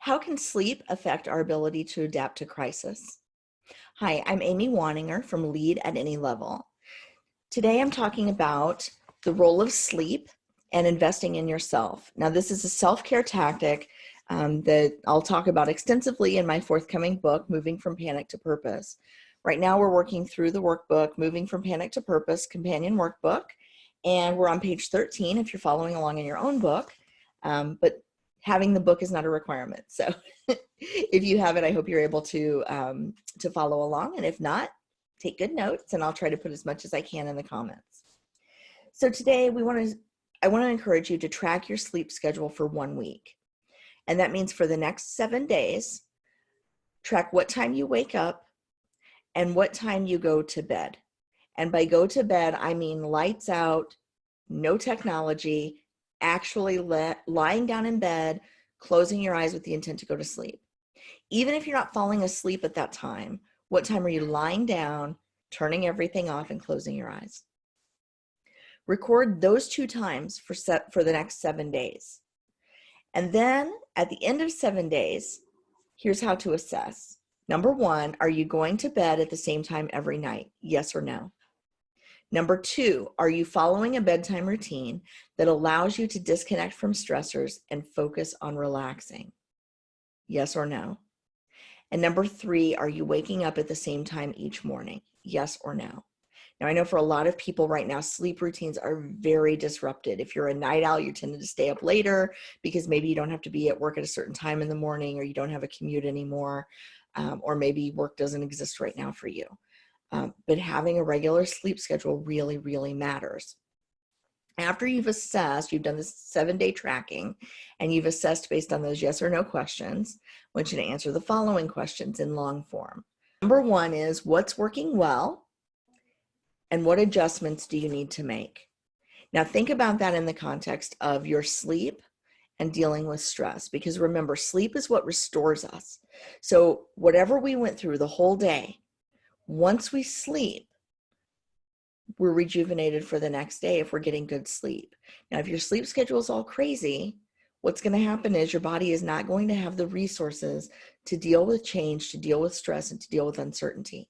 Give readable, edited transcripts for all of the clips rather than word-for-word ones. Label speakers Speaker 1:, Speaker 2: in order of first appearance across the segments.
Speaker 1: How can sleep affect our ability to adapt to crisis? Hi, I'm Amy Waninger from Lead at Any Level. Today I'm talking about the role of sleep and investing in yourself. Now, this is a self-care tactic that I'll talk about extensively in my forthcoming book, Moving from Panic to Purpose. Right now we're working through the workbook, Moving from Panic to Purpose Companion Workbook, and we're on page 13 if you're following along in your own book. But having the book is not a requirement. So if you have it, I hope you're able to follow along. And if not, take good notes, and I'll try to put as much as I can in the comments. So today I want to encourage you to track your sleep schedule for 1 week. And that means for the next 7 days, track what time you wake up and what time you go to bed. And by go to bed, I mean lights out, no technology, actually lying down in bed, closing your eyes with the intent to go to sleep. Even if you're not falling asleep at that time, what time are you lying down, turning everything off, and closing your eyes? Record those 2 times for the next 7 days. And then at the end of 7 days, here's how to assess. Number 1, are you going to bed at the same time every night? Yes or no? Number 2, are you following a bedtime routine that allows you to disconnect from stressors and focus on relaxing? Yes or no? And number 3, are you waking up at the same time each morning? Yes or no? Now, I know for a lot of people right now, sleep routines are very disrupted. If you're a night owl, you tend to stay up later because maybe you don't have to be at work at a certain time in the morning, or you don't have a commute anymore, or maybe work doesn't exist right now for you. But having a regular sleep schedule really, really matters. After you've assessed, you've done this 7-day tracking, and you've assessed based on those yes or no questions, I want you to answer the following questions in long form. Number 1 is, what's working well, and what adjustments do you need to make? Now think about that in the context of your sleep and dealing with stress, because remember, sleep is what restores us. So whatever we went through the whole day, once we sleep, we're rejuvenated for the next day if we're getting good sleep. Now, if your sleep schedule is all crazy, what's going to happen is your body is not going to have the resources to deal with change, to deal with stress, and to deal with uncertainty.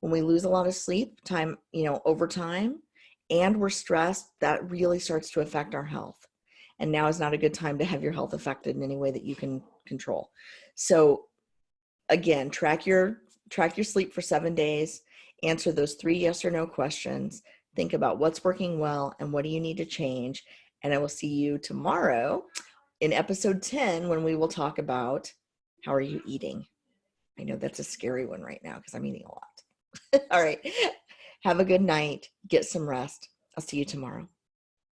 Speaker 1: When we lose a lot of sleep time, over time, and we're stressed, that really starts to affect our health. And now is not a good time to have your health affected in any way that you can control. So again, track your sleep for 7 days, answer those 3 yes or no questions, think about what's working well and what do you need to change. And I will see you tomorrow in episode 10 when we will talk about how are you eating. I know that's a scary one right now because I'm eating a lot. All right. Have a good night. Get some rest. I'll see you tomorrow.